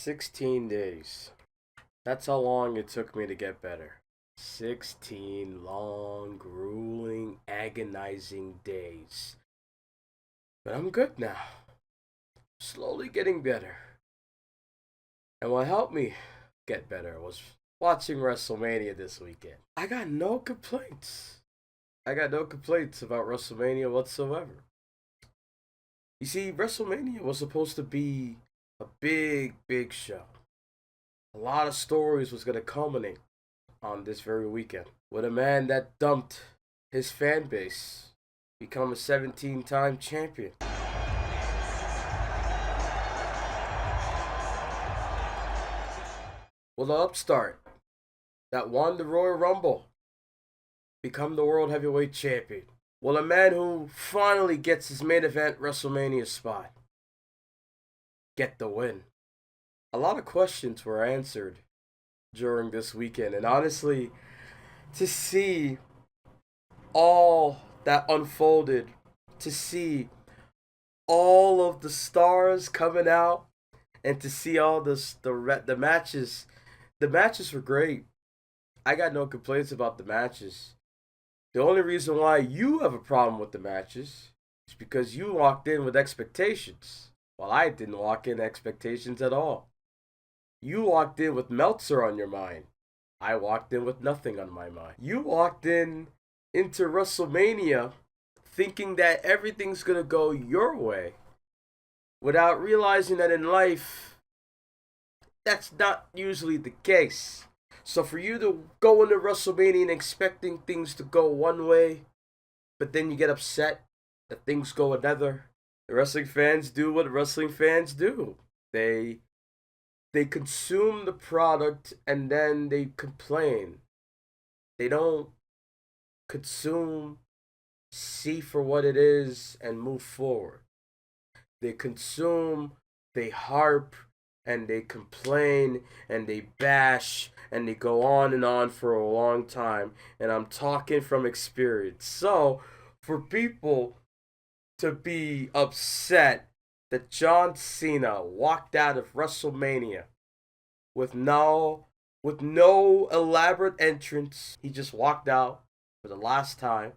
16 days. That's how long it took me to get better. 16 long, grueling, agonizing days. But I'm good now. Slowly getting better. And what helped me get better was watching WrestleMania this weekend. I got no complaints. I got no complaints about WrestleMania whatsoever. You see, WrestleMania was supposed to be a big, big show. A lot of stories was going to culminate on this very weekend with a man that dumped his fan base become a 17-time champion. Will the upstart that won the Royal Rumble become the World Heavyweight Champion? Will a man who finally gets his main event WrestleMania spot get the win? A lot of questions were answered during this weekend, and honestly, to see all that unfolded, to see all of the stars coming out, and to see all the matches. The matches were great. I got no complaints about the matches. The only reason why you have a problem with the matches is because you walked in with expectations, while I didn't walk in expectations at all. You walked in with Meltzer on your mind. I walked in with nothing on my mind. You walked into WrestleMania thinking that everything's gonna go your way, without realizing that in life, that's not usually the case. So for you to go into WrestleMania and expecting things to go one way, but then you get upset that things go another, the wrestling fans do what wrestling fans do. They consume the product and then they complain. They don't consume, see for what it is, and move forward. They consume, they harp, and they complain, and they bash, and they go on for a long time. And I'm talking from experience. So, for people to be upset that John Cena walked out of WrestleMania with no elaborate entrance, he just walked out for the last time.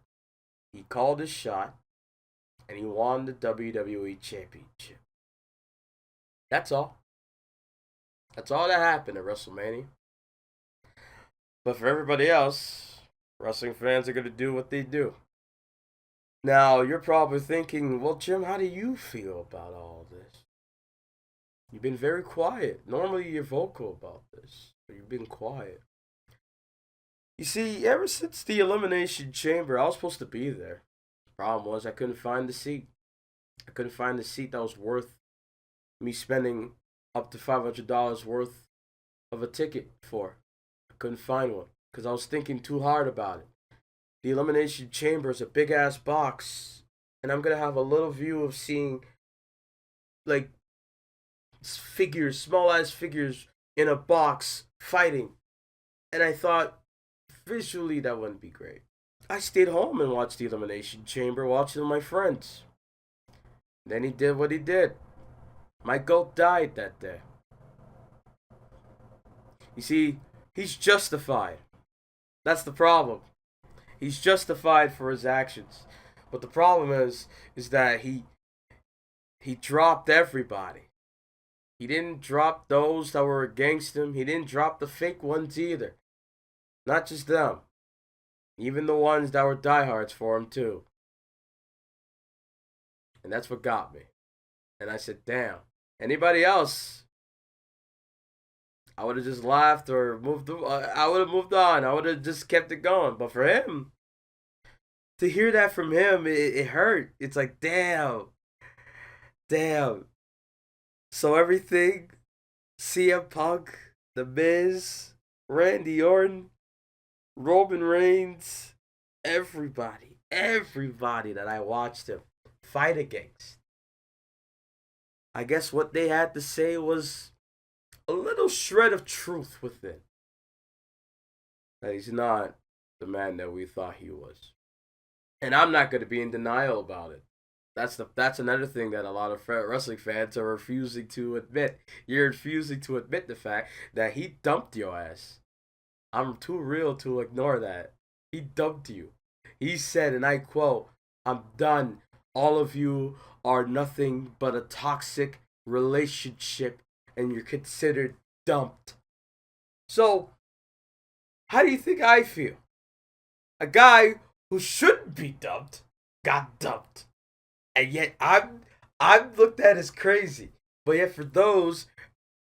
He called his shot, and he won the WWE Championship. That's all. That's all that happened at WrestleMania. But for everybody else, wrestling fans are going to do what they do. Now, you're probably thinking, well, Jim, how do you feel about all this? You've been very quiet. Normally, you're vocal about this, but you've been quiet. You see, ever since the Elimination Chamber, I was supposed to be there. Problem was, I couldn't find the seat. I couldn't find the seat that was worth me spending up to $500 worth of a ticket for. I couldn't find one because I was thinking too hard about it. The Elimination Chamber is a big ass box, and I'm gonna have a little view of seeing like figures, small ass figures in a box fighting. And I thought visually that wouldn't be great. I stayed home and watched the Elimination Chamber, watching with my friends. Then he did what he did. My goat died that day. You see, he's justified. That's the problem. He's justified for his actions. But the problem is that he dropped everybody. He didn't drop those that were against him. He didn't drop the fake ones either. Not just them. Even the ones that were diehards for him too. And that's what got me. And I said, damn. Anybody else, I would have just laughed or moved. I would have moved on. I would have just kept it going. But for him, to hear that from him, it hurt. It's like, damn. So everything, CM Punk, The Miz, Randy Orton, Roman Reigns, everybody that I watched him fight against, I guess what they had to say was a little shred of truth within. That he's not the man that we thought he was. And I'm not going to be in denial about it. That's another thing that a lot of wrestling fans are refusing to admit. You're refusing to admit the fact that he dumped your ass. I'm too real to ignore that. He dumped you. He said, and I quote, "I'm done. All of you are nothing but a toxic relationship, and you're considered dumped." So, how do you think I feel? A guy who shouldn't be dumped got dumped, and yet I'm looked at as crazy. But yet, for those,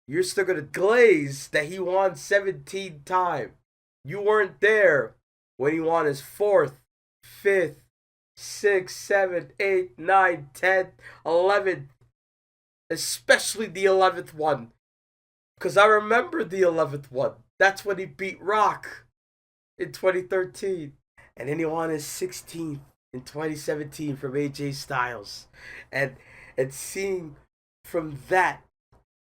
you're still gonna glaze that he won 17 times. You weren't there when he won his fourth, fifth, sixth, seventh, eighth, ninth, 10th, 11th, especially the 11th one. Because I remember the 11th one. That's when he beat Rock in 2013. And then he won his 16th in 2017 from AJ Styles. And and seeing from that,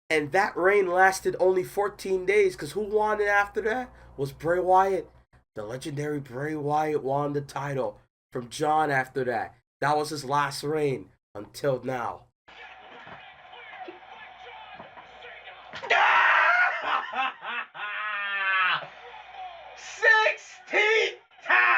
and that reign lasted only 14 days, because who won it after that was Bray Wyatt. The legendary Bray Wyatt won the title from John after that. That was his last reign until now. 16 time!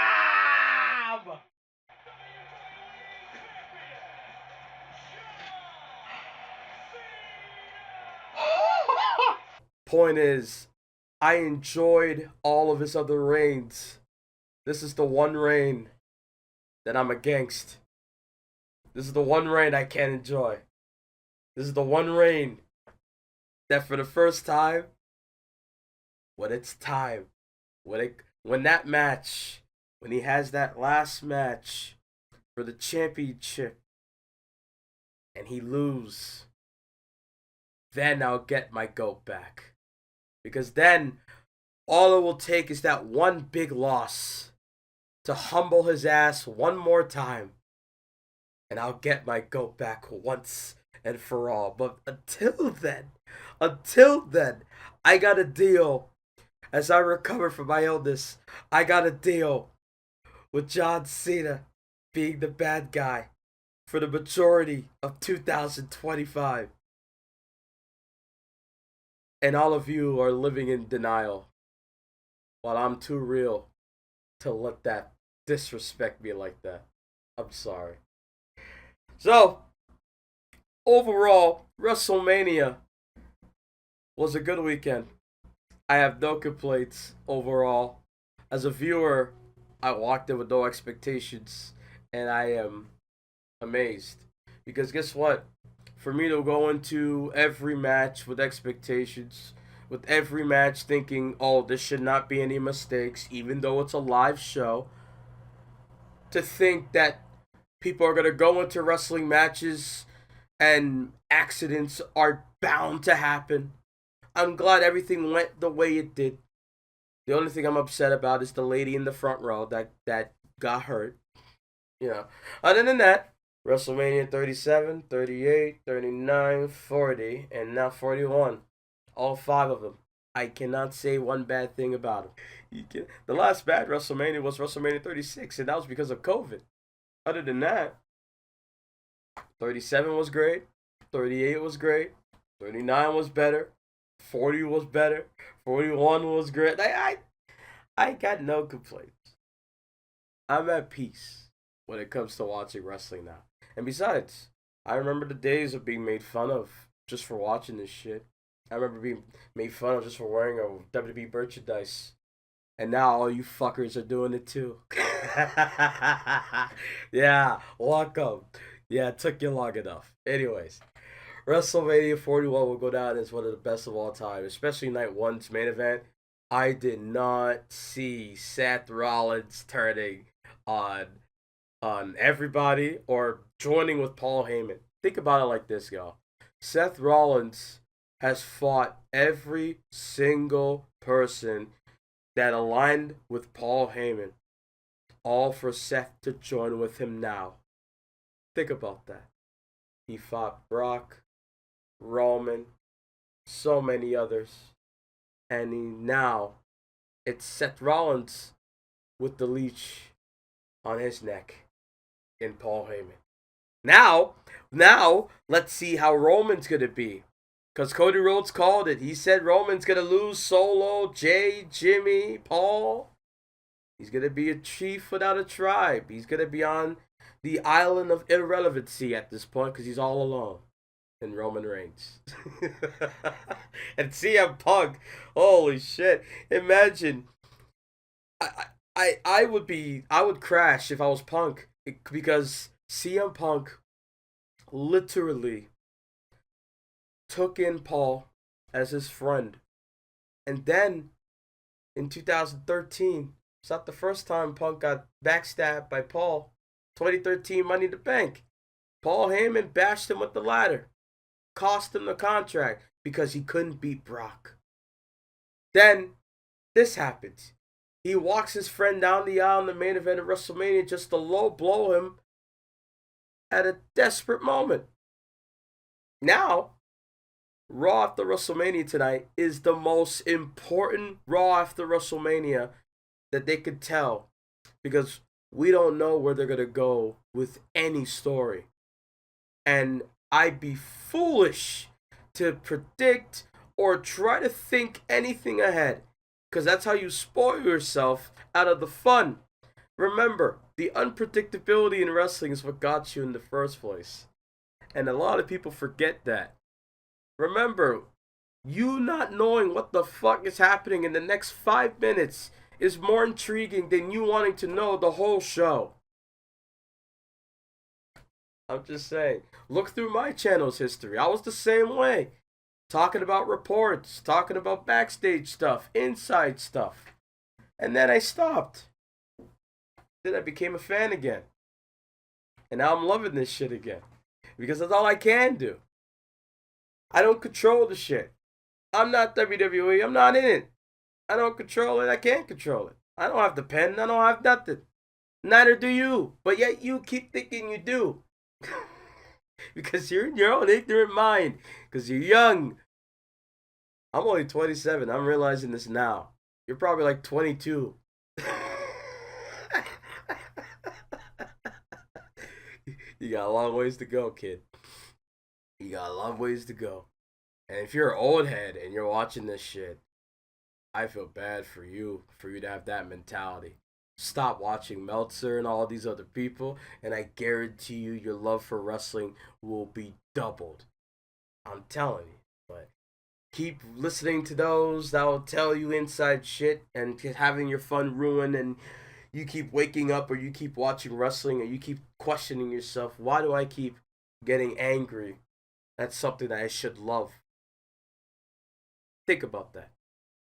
Point is, I enjoyed all of his other reigns. This is the one reign that I'm against. This is the one reign I can't enjoy. This is the one reign that for the first time, when it's time, when that match, when he has that last match for the championship and he lose, then I'll get my goat back. Because then all it will take is that one big loss to humble his ass one more time, and I'll get my goat back once and for all. But until then, I gotta deal, as I recover from my illness, I gotta deal with John Cena being the bad guy for the majority of 2025. And all of you are living in denial, while I'm too real to let that disrespect me like that. I'm sorry. So, overall, WrestleMania was a good weekend. I have no complaints overall. As a viewer, I walked in with no expectations, and I am amazed. Because guess what? For me to go into every match with expectations, with every match thinking, oh, this should not be any mistakes, even though it's a live show, to think that people are going to go into wrestling matches and accidents are bound to happen. I'm glad everything went the way it did. The only thing I'm upset about is the lady in the front row that got hurt. You know. Other than that, WrestleMania 37, 38, 39, 40, and now 41. All five of them. I cannot say one bad thing about them. The last bad WrestleMania was WrestleMania 36, and that was because of COVID. Other than that, 37 was great, 38 was great, 39 was better, 40 was better, 41 was great. I got no complaints. I'm at peace when it comes to watching wrestling now. And besides, I remember the days of being made fun of just for watching this shit. I remember being made fun of just for wearing a WWE merchandise. And now all you fuckers are doing it too. Yeah, welcome. Yeah, it took you long enough. Anyways, WrestleMania 41 will go down as one of the best of all time, especially night one's main event. I did not see Seth Rollins turning on everybody or joining with Paul Heyman. Think about it like this, y'all. Seth Rollins has fought every single person that aligned with Paul Heyman, all for Seth to join with him now. Think about that. He fought Brock, Roman, so many others, and now it's Seth Rollins with the leech on his neck in Paul Heyman. Now, let's see how Roman's gonna be. Because Cody Rhodes called it. He said Roman's gonna lose Solo, Jay, Jimmy, Paul. He's gonna be a chief without a tribe. He's gonna be on the island of irrelevancy at this point because he's all alone. And Roman Reigns. And CM Punk. Holy shit. Imagine. I would crash if I was Punk because CM Punk literally took in Paul as his friend. And then in 2013, it's not the first time Punk got backstabbed by Paul. 2013 Money in the Bank. Paul Heyman bashed him with the ladder. Cost him the contract because he couldn't beat Brock. Then this happens. He walks his friend down the aisle in the main event of WrestleMania just to low blow him at a desperate moment. Now, Raw after WrestleMania tonight is the most important Raw after WrestleMania that they could tell because we don't know where they're going to go with any story. And I'd be foolish to predict or try to think anything ahead because that's how you spoil yourself out of the fun. Remember, the unpredictability in wrestling is what got you in the first place. And a lot of people forget that. Remember, you not knowing what the fuck is happening in the next 5 minutes is more intriguing than you wanting to know the whole show. I'm just saying. Look through my channel's history. I was the same way. Talking about reports, talking about backstage stuff, inside stuff. And then I stopped. Then I became a fan again. And now I'm loving this shit again. Because that's all I can do. I don't control the shit. I'm not WWE. I'm not in it. I don't control it. I can't control it. I don't have the pen. I don't have nothing. Neither do you. But yet you keep thinking you do. Because you're in your own ignorant mind. Because you're young. I'm only 27. I'm realizing this now. You're probably like 22. You got a long ways to go, kid. You got a long ways to go. And if you're an old head and you're watching this shit, I feel bad for you to have that mentality. Stop watching Meltzer and all these other people, and I guarantee you your love for wrestling will be doubled. I'm telling you. But keep listening to those that will tell you inside shit and having your fun ruined, and you keep waking up or you keep watching wrestling or you keep questioning yourself, why do I keep getting angry? That's something that I should love. Think about that.